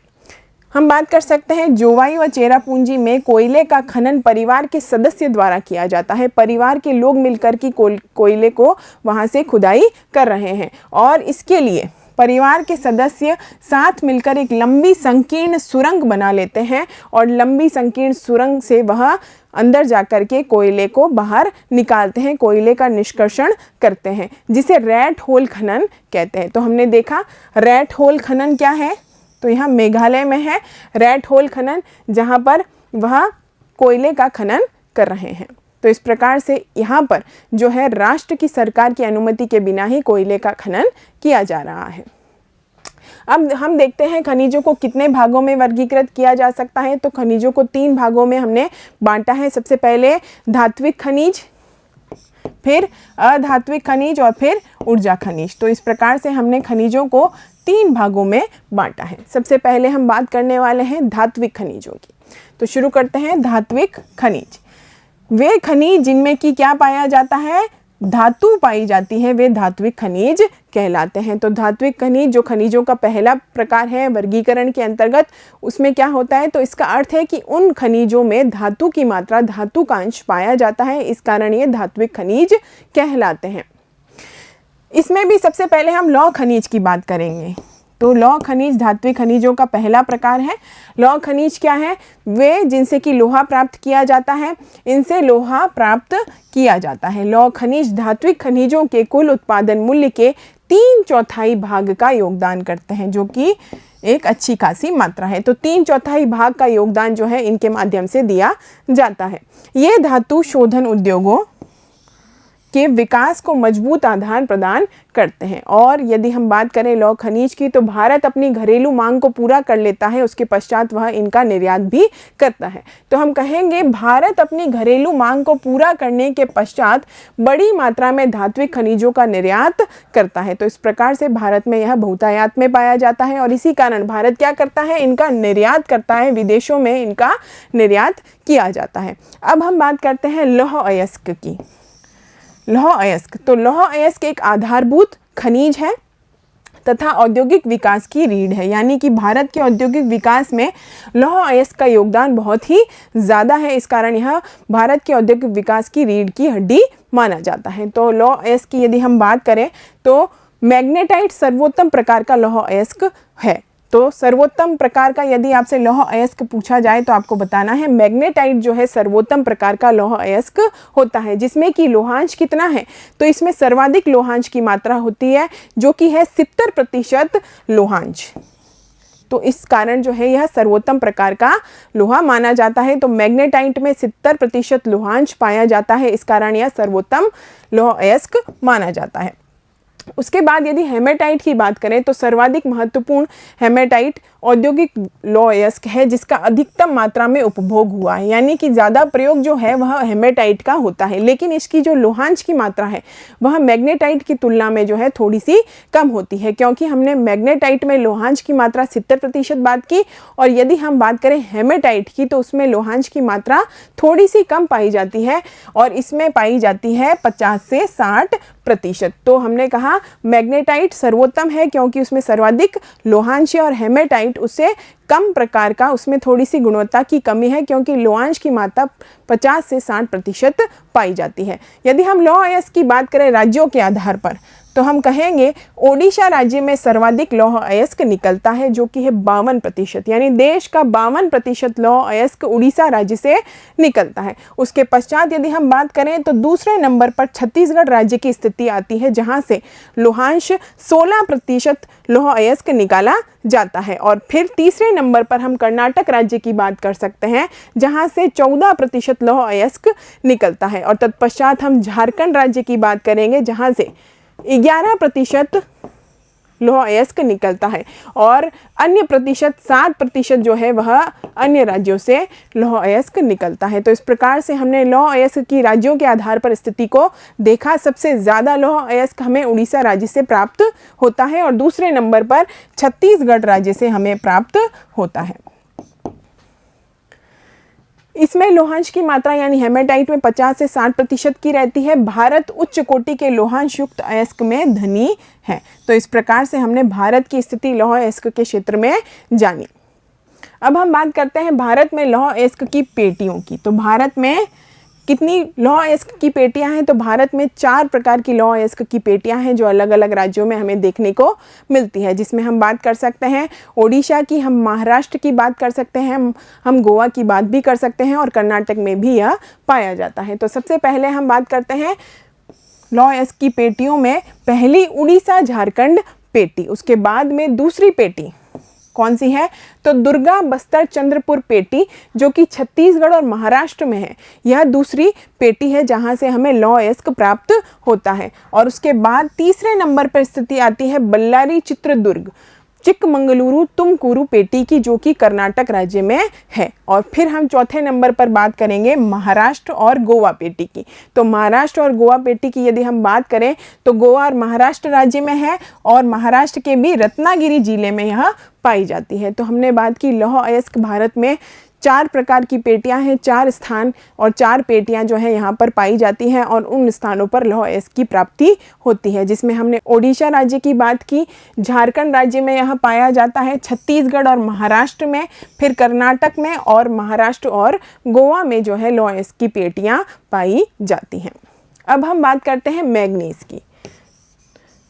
हम बात कर सकते हैं जोवाई व चेरापूंजी में कोयले का खनन परिवार के सदस्य द्वारा किया जाता है। परिवार के लोग मिलकर के कोयले को वहाँ से खुदाई कर रहे हैं, और इसके लिए परिवार के सदस्य साथ मिलकर एक लंबी संकीर्ण सुरंग बना लेते हैं, और लंबी संकीर्ण सुरंग से वह अंदर जाकर के कोयले को बाहर निकालते हैं, कोयले का निष्कर्षण करते हैं, जिसे रैट होल खनन कहते हैं। तो हमने देखा रैट होल खनन क्या है? तो यहाँ मेघालय में है रैट होल खनन, जहाँ पर वह कोयले का खनन कर रहे हैं। तो तो इस प्रकार से यहाँ पर जो है राष्ट्र की सरकार की अनुमति के बिना ही कोयले का खनन किया जा रहा है। अब हम देखते हैं खनिजों को कितने भागों में वर्गीकृत किया जा सकता है। तो खनिजों को 3 भागों में हमने बांटा है। सबसे पहले धात्विक खनिज, फिर अधात्विक खनिज और फिर ऊर्जा खनिज। तो इस प्रकार से हमने खनिजों को 3 भागों में बांटा है। सबसे पहले हम बात करने वाले हैं धात्विक खनिजों की। तो शुरू करते हैं धात्विक खनिज। वे खनिज जिनमें कि क्या पाया जाता है, धातु पाई जाती है, वे धात्विक खनिज कहलाते हैं। तो धात्विक खनिज जो खनिजों का पहला प्रकार है वर्गीकरण के अंतर्गत, उसमें क्या होता है, तो इसका अर्थ है कि उन खनिजों में धातु की मात्रा, धातु का अंश पाया जाता है, इस कारण ये धात्विक खनिज कहलाते हैं। इसमें भी सबसे पहले हम लौह खनिज की बात करेंगे। तो लौह खनिज धात्विक खनिजों का पहला प्रकार है। लौह खनिज क्या है, वे जिनसे कि लोहा प्राप्त किया जाता है, इनसे लोहा प्राप्त किया जाता है। लौह खनिज धात्विक खनिजों के कुल उत्पादन मूल्य के 3/4 भाग का योगदान करते हैं, जो कि एक अच्छी खासी मात्रा है। तो 3/4 भाग का योगदान जो है इनके माध्यम से दिया जाता है। ये धातु शोधन उद्योगों के विकास को मजबूत आधार प्रदान करते हैं। और यदि हम बात करें लौह खनिज की, तो भारत अपनी घरेलू मांग को पूरा कर लेता है, उसके पश्चात वह इनका निर्यात भी करता है। तो हम कहेंगे भारत अपनी घरेलू मांग को पूरा करने के पश्चात बड़ी मात्रा में धात्विक खनिजों का निर्यात करता है। तो इस प्रकार से भारत में यह बहुतायत में पाया जाता है और इसी कारण भारत क्या करता है, इनका निर्यात करता है, विदेशों में इनका निर्यात किया जाता है। अब हम बात करते हैं लौह अयस्क की। लौह अयस्क, तो लौह अयस्क एक आधारभूत खनिज है तथा औद्योगिक विकास की रीढ़ है। यानी कि भारत के औद्योगिक विकास में लौह अयस्क का योगदान बहुत ही ज़्यादा है, इस कारण यह भारत के औद्योगिक विकास की रीढ़ की हड्डी माना जाता है। तो लौह अयस्क की यदि हम बात करें तो मैग्नेटाइट सर्वोत्तम प्रकार का लौह अयस्क है। तो सर्वोत्तम प्रकार का यदि आपसे लौह अयस्क पूछा जाए तो आपको बताना है मैग्नेटाइट जो है सर्वोत्तम प्रकार का लौह अयस्क होता है, जिसमें कि लोहांश कितना है, तो इसमें सर्वाधिक लोहांश की मात्रा होती है, जो कि है 70% लोहांश। तो इस कारण जो है यह सर्वोत्तम प्रकार का लोहा माना जाता है। तो मैग्नेटाइट में 70% लोहांश पाया जाता है, इस कारण यह सर्वोत्तम लौह अयस्क माना जाता है। उसके बाद यदि हेमेटाइट की बात करें तो सर्वाधिक महत्वपूर्ण हेमेटाइट औद्योगिक लौह अयस्क है, जिसका अधिकतम मात्रा में उपभोग हुआ है। यानी कि ज़्यादा प्रयोग जो है वह हेमेटाइट का होता है, लेकिन इसकी जो लोहांश की मात्रा है वह मैग्नेटाइट की तुलना में जो है थोड़ी सी कम होती है, क्योंकि हमने मैग्नेटाइट में लोहांश की मात्रा 70% बात की और यदि हम बात करें हेमेटाइट की तो उसमें लोहांश की मात्रा थोड़ी सी कम पाई जाती है और इसमें पाई जाती है 50 से 60%। तो हमने कहा मैग्नेटाइट सर्वोत्तम है क्योंकि उसमें सर्वाधिक लोहांश है और हेमेटाइट उससे कम प्रकार का, उसमें थोड़ी सी गुणवत्ता की कमी है क्योंकि लोहांश की मात्रा 50 से 60% पाई जाती है। यदि हम लौह अयस्क की बात करें राज्यों के आधार पर तो हम कहेंगे ओडिशा राज्य में सर्वाधिक लौह अयस्क निकलता है, जो कि है 52%। यानी देश का 52% लौह अयस्क उड़ीसा राज्य से निकलता है। उसके पश्चात यदि हम बात करें तो दूसरे नंबर पर छत्तीसगढ़ राज्य की स्थिति आती है, जहां से लोहांश 16% लौह अयस्क निकाला जाता है। और फिर तीसरे नंबर पर हम कर्नाटक राज्य की बात कर सकते हैं, जहां से 14% लौह अयस्क निकलता है। और तत्पश्चात हम झारखंड राज्य की बात करेंगे, जहां से 11% लौह अयस्क निकलता है और अन्य प्रतिशत 7% जो है वह अन्य राज्यों से लौह अयस्क निकलता है। तो इस प्रकार से हमने लौह अयस्क की राज्यों के आधार पर स्थिति को देखा। सबसे ज़्यादा लौह अयस्क हमें उड़ीसा राज्य से प्राप्त होता है और दूसरे नंबर पर छत्तीसगढ़ राज्य से हमें प्राप्त होता है। इसमें लोहांश की मात्रा यानी हेमेटाइट में 50 से 60% की रहती है। भारत उच्च कोटि के लोहांश युक्त अयस्क में धनी है। तो इस प्रकार से हमने भारत की स्थिति लौह अयस्क के क्षेत्र में जानी। अब हम बात करते हैं भारत में लौह अयस्क की पेटियों की। तो भारत में कितनी लौह अयस्क की पेटियां हैं, तो भारत में 4 प्रकार की लौह अयस्क की पेटियां हैं जो अलग अलग राज्यों में हमें देखने को मिलती है, जिसमें हम बात कर सकते हैं ओडिशा की, हम महाराष्ट्र की बात कर सकते हैं, हम गोवा की बात भी कर सकते हैं और कर्नाटक में भी यह पाया जाता है। तो सबसे पहले हम बात करते हैं लौह अयस्क की पेटियों में पहली उड़ीसा झारखंड पेटी, उसके बाद में दूसरी पेटी कौन सी है? तो दुर्गा बस्तर चंद्रपुर पेटी, जो कि छत्तीसगढ़ और महाराष्ट्र में है। यह दूसरी पेटी है जहां से हमें लौह अयस्क प्राप्त होता है। और उसके बाद तीसरे नंबर पर स्थिति आती है बल्लारी चित्रदुर्ग चिकमंगलुरु तुमकुरु पेटी की, जो कि कर्नाटक राज्य में है। और फिर हम चौथे नंबर पर बात करेंगे महाराष्ट्र और गोवा पेटी की। तो महाराष्ट्र और गोवा पेटी की यदि हम बात करें तो गोवा और महाराष्ट्र राज्य में है और महाराष्ट्र के भी रत्नागिरी जिले में यह पाई जाती है। तो हमने बात की लौह अयस्क भारत में 4 प्रकार की पेटियां हैं, 4 स्थान और 4 पेटियां जो है यहाँ पर पाई जाती हैं और उन स्थानों पर लौह अयस्क की प्राप्ति होती है, जिसमें हमने ओडिशा राज्य की बात की, झारखंड राज्य में यह पाया जाता है, छत्तीसगढ़ और महाराष्ट्र में, फिर कर्नाटक में और महाराष्ट्र और गोवा में जो है लौह अयस्क की पेटियां पाई जाती हैं। अब हम बात करते हैं मैग्नीज की।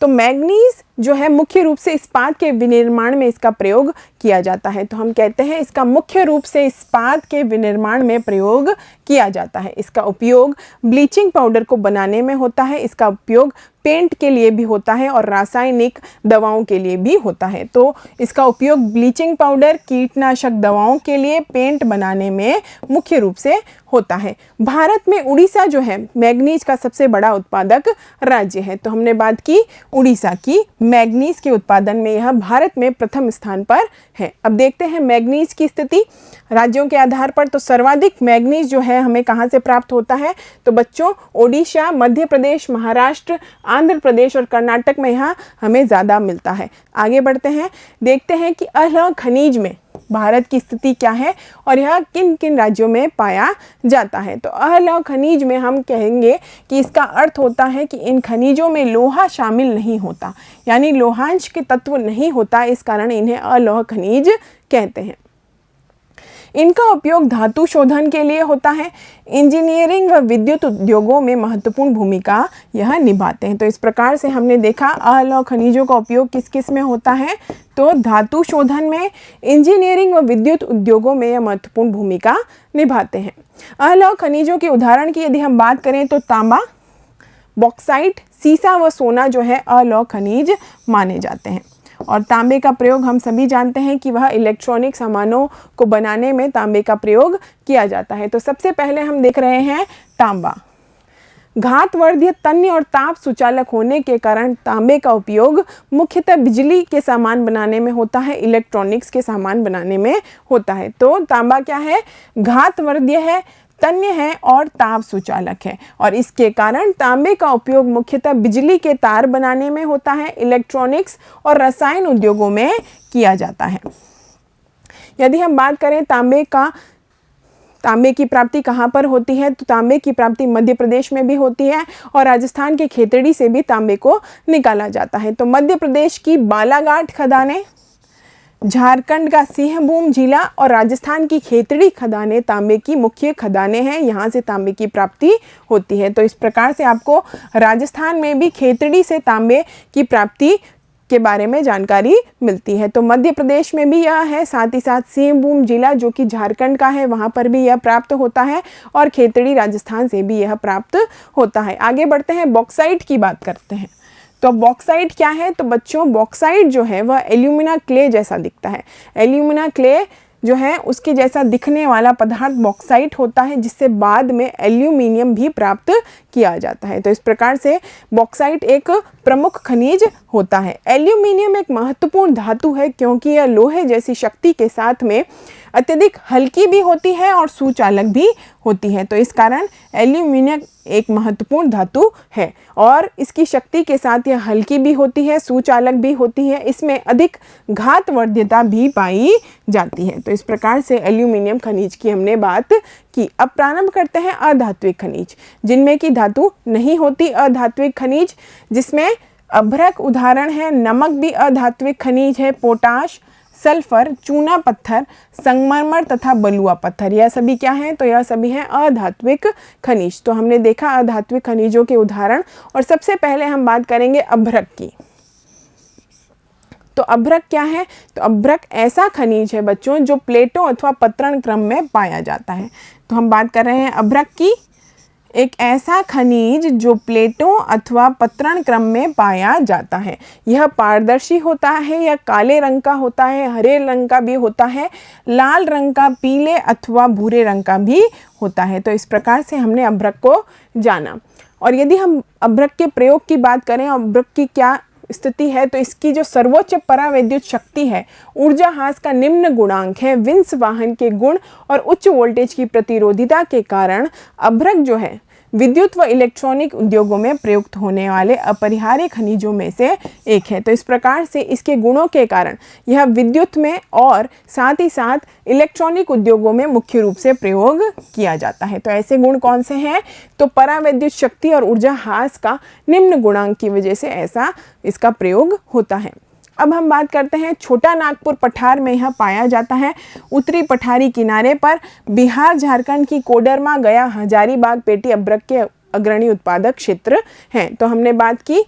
तो मैग्नीज जो है मुख्य रूप से इस्पात के विनिर्माण में इसका प्रयोग किया जाता है। तो हम कहते हैं इसका मुख्य रूप से इस्पात के विनिर्माण में प्रयोग किया जाता है। इसका उपयोग ब्लीचिंग पाउडर को बनाने में होता है, इसका उपयोग पेंट के लिए भी होता है और रासायनिक दवाओं के लिए भी होता है। तो इसका उपयोग ब्लीचिंग पाउडर, कीटनाशक दवाओं के लिए, पेंट बनाने में मुख्य रूप से होता है। भारत में उड़ीसा जो है मैग्नीज का सबसे बड़ा उत्पादक राज्य है। तो हमने बात की उड़ीसा की, मैग्नीज के उत्पादन में यह भारत में प्रथम स्थान पर है। अब देखते हैं मैग्नीज की स्थिति राज्यों के आधार पर। तो सर्वाधिक मैग्नीज जो है हमें कहाँ से प्राप्त होता है? तो बच्चों ओडिशा, मध्य प्रदेश, महाराष्ट्र, आंध्र प्रदेश और कर्नाटक में यहाँ हमें ज़्यादा मिलता है। आगे बढ़ते हैं, देखते हैं कि अलौह खनिज में भारत की स्थिति क्या है और यह किन किन राज्यों में पाया जाता है। तो अलौह खनिज में हम कहेंगे कि इसका अर्थ होता है कि इन खनिजों में लोहा शामिल नहीं होता, यानी लोहांश के तत्व नहीं होता, इस कारण इन्हें अलौह खनिज कहते हैं। इनका उपयोग धातु शोधन के लिए होता है। इंजीनियरिंग व विद्युत उद्योगों में महत्वपूर्ण भूमिका यह निभाते हैं। तो इस प्रकार से हमने देखा अलौह खनिजों का उपयोग किस किस में होता है? तो धातु शोधन में, इंजीनियरिंग व विद्युत उद्योगों में यह महत्वपूर्ण भूमिका निभाते हैं। अलौह खनिजों के उदाहरण की यदि हम बात करें तो तांबा, बॉक्साइट, सीसा व सोना जो है अलौह खनिज माने जाते हैं। और तांबे का प्रयोग हम सभी जानते हैं कि वह इलेक्ट्रॉनिक सामानों को बनाने में तांबे का प्रयोग किया जाता है। तो सबसे पहले हम देख रहे हैं तांबा। घातवर्धीय, तन्य और ताप सुचालक होने के कारण तांबे का उपयोग मुख्यतः बिजली के सामान बनाने में होता है, इलेक्ट्रॉनिक्स के सामान बनाने में होता है। तो तांबा क्या है? घातवर्धीय है, तन्य है और ताप सुचालक है और इसके कारण तांबे का उपयोग मुख्यतः बिजली के तार बनाने में होता है, इलेक्ट्रॉनिक्स और रसायन उद्योगों में किया जाता है। यदि हम बात करें तांबे की प्राप्ति कहाँ पर होती है? तो तांबे की प्राप्ति मध्य प्रदेश में भी होती है और राजस्थान के खेतड़ी से भी तांबे को निकाला जाता है। तो मध्य प्रदेश की बालाघाट खदानें, झारखंड का सिंहभूम जिला और राजस्थान की खेतड़ी खदानें तांबे की मुख्य खदानें हैं, यहाँ से तांबे की प्राप्ति होती है। तो इस प्रकार से आपको राजस्थान में भी खेतड़ी से तांबे की प्राप्ति के बारे में जानकारी मिलती है। तो मध्य प्रदेश में भी यह है, साथ ही साथ सिंहभूम जिला जो कि झारखंड का है वहाँ पर भी यह प्राप्त होता है और खेतड़ी राजस्थान से भी यह प्राप्त होता है। आगे बढ़ते हैं, बॉक्साइट की बात करते हैं। तो बॉक्साइट क्या है? तो बच्चों बॉक्साइट जो है वह एल्यूमिना क्ले जैसा दिखता है। एल्यूमिना क्ले जो है उसके जैसा दिखने वाला पदार्थ बॉक्साइट होता है, जिससे बाद में एल्यूमिनियम भी प्राप्त किया जाता है। तो इस प्रकार से बॉक्साइट एक प्रमुख खनिज होता है। एल्यूमिनियम एक महत्वपूर्ण धातु है क्योंकि यह लोहे जैसी शक्ति के साथ में अत्यधिक हल्की भी होती है और सुचालक भी होती है। तो इस कारण एल्यूमिनियम एक महत्वपूर्ण धातु है और इसकी शक्ति के साथ यह हल्की भी होती है, सुचालक भी होती है, इसमें अधिक घातवर्ध्यता भी पाई जाती है। तो इस प्रकार से एल्यूमिनियम खनिज की हमने बात की। अब प्रारंभ करते हैं अधात्विक खनिज, जिनमें की धातु नहीं होती। अधात्विक खनिज जिसमें अभ्रक उदाहरण है, नमक भी अधात्विक खनिज है, पोटाश, सल्फर, चूना पत्थर, संगमरमर तथा बलुआ पत्थर, यह सभी क्या हैं? तो यह सभी हैं अधात्विक खनिज। तो हमने देखा अधात्विक खनिजों के उदाहरण और सबसे पहले हम बात करेंगे अभ्रक की। तो अभ्रक क्या है? तो अभ्रक ऐसा खनिज है बच्चों जो प्लेटों अथवा पत्रण क्रम में पाया जाता है। तो हम बात कर रहे हैं अभ्रक की। एक ऐसा खनिज जो प्लेटों अथवा पतरण क्रम में पाया जाता है। यह पारदर्शी होता है या काले रंग का होता है, हरे रंग का भी होता है, लाल रंग का, पीले अथवा भूरे रंग का भी होता है। तो इस प्रकार से हमने अभ्रक को जाना। और यदि हम अभ्रक के प्रयोग की बात करें, अभ्रक की क्या स्थिति है, तो इसकी जो सर्वोच्च परावैद्युत शक्ति है, ऊर्जा ह्रास का निम्न गुणांक है, विंस वाहन के गुण और उच्च वोल्टेज की प्रतिरोधिता के कारण अभ्रक जो है विद्युत व इलेक्ट्रॉनिक उद्योगों में प्रयुक्त होने वाले अपरिहार्य खनिजों में से एक है। तो इस प्रकार से इसके गुणों के कारण यह विद्युत में और साथ ही साथ इलेक्ट्रॉनिक उद्योगों में मुख्य रूप से प्रयोग किया जाता है। तो ऐसे गुण कौन से हैं? तो परावैद्युत शक्ति और ऊर्जा ह्रास का निम्न गुणांक की वजह से ऐसा इसका प्रयोग होता है। अब हम बात करते हैं छोटा नागपुर पठार में यह पाया जाता है। उत्तरी पठारी किनारे पर बिहार झारखंड की कोडरमा, गया, हजारीबाग पेटी अभ्रक के अग्रणी उत्पादक क्षेत्र हैं। तो हमने बात की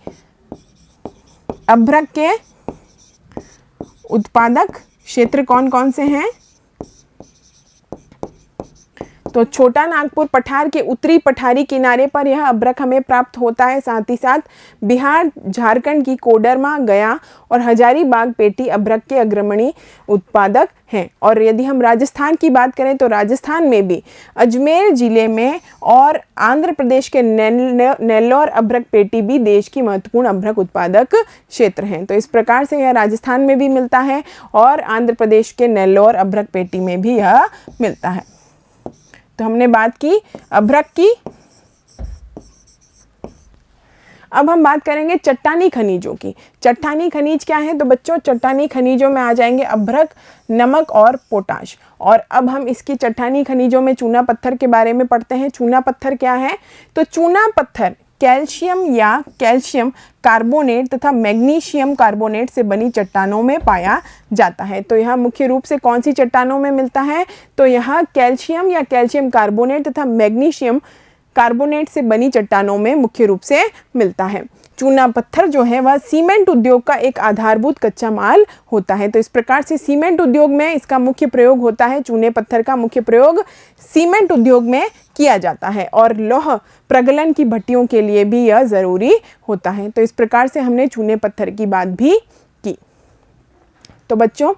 अभ्रक के उत्पादक क्षेत्र कौन कौन से हैं। तो छोटा नागपुर पठार के उत्तरी पठारी किनारे पर यह अभ्रक हमें प्राप्त होता है। साथ ही साथ बिहार झारखंड की कोडरमा, गया और हजारीबाग पेटी अभ्रक के अग्रणी उत्पादक हैं। और यदि हम राजस्थान की बात करें तो राजस्थान में भी अजमेर जिले में और आंध्र प्रदेश के नेल्लौर अभ्रक पेटी भी देश की महत्वपूर्ण अभ्रक उत्पादक क्षेत्र हैं। तो इस प्रकार से यह राजस्थान में भी मिलता है और आंध्र प्रदेश के नेल्लौर अभ्रक पेटी में भी यह मिलता है। तो हमने बात की अभ्रक की। अब हम बात करेंगे चट्टानी खनिजों की। चट्टानी खनिज क्या है? तो बच्चों चट्टानी खनिजों में आ जाएंगे अभ्रक, नमक और पोटाश। और अब हम इसकी चट्टानी खनिजों में चूना पत्थर के बारे में पढ़ते हैं। चूना पत्थर क्या है? तो चूना पत्थर कैल्शियम या कैल्शियम कार्बोनेट तथा मैग्नीशियम कार्बोनेट से बनी चट्टानों में पाया जाता है। तो यह मुख्य रूप से कौन सी चट्टानों में मिलता है? तो यह कैल्शियम या कैल्शियम कार्बोनेट तथा मैग्नीशियम कार्बोनेट से बनी चट्टानों में मुख्य रूप से मिलता है। चूना पत्थर जो है वह सीमेंट उद्योग का एक आधारभूत कच्चा माल होता है। तो इस प्रकार से सीमेंट उद्योग में इसका मुख्य प्रयोग होता है। चूने पत्थर का मुख्य प्रयोग सीमेंट उद्योग में किया जाता है और लौह प्रगलन की भट्टियों के लिए भी यह ज़रूरी होता है। तो इस प्रकार से हमने चूने पत्थर की बात भी की। तो बच्चों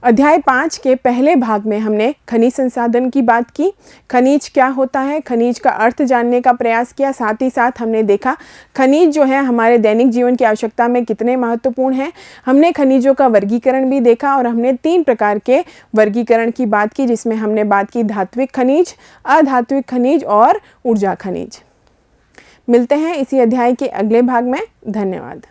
अध्याय 5 के पहले भाग में हमने खनिज संसाधन की बात की। खनिज क्या होता है, खनिज का अर्थ जानने का प्रयास किया। साथ ही साथ हमने देखा खनिज जो है हमारे दैनिक जीवन की आवश्यकता में कितने महत्वपूर्ण हैं। हमने खनिजों का वर्गीकरण भी देखा और हमने 3 प्रकार के वर्गीकरण की बात की, जिसमें हमने बात की धात्विक खनिज, अधात्विक खनिज और ऊर्जा खनिज। मिलते हैं इसी अध्याय के अगले भाग में। धन्यवाद।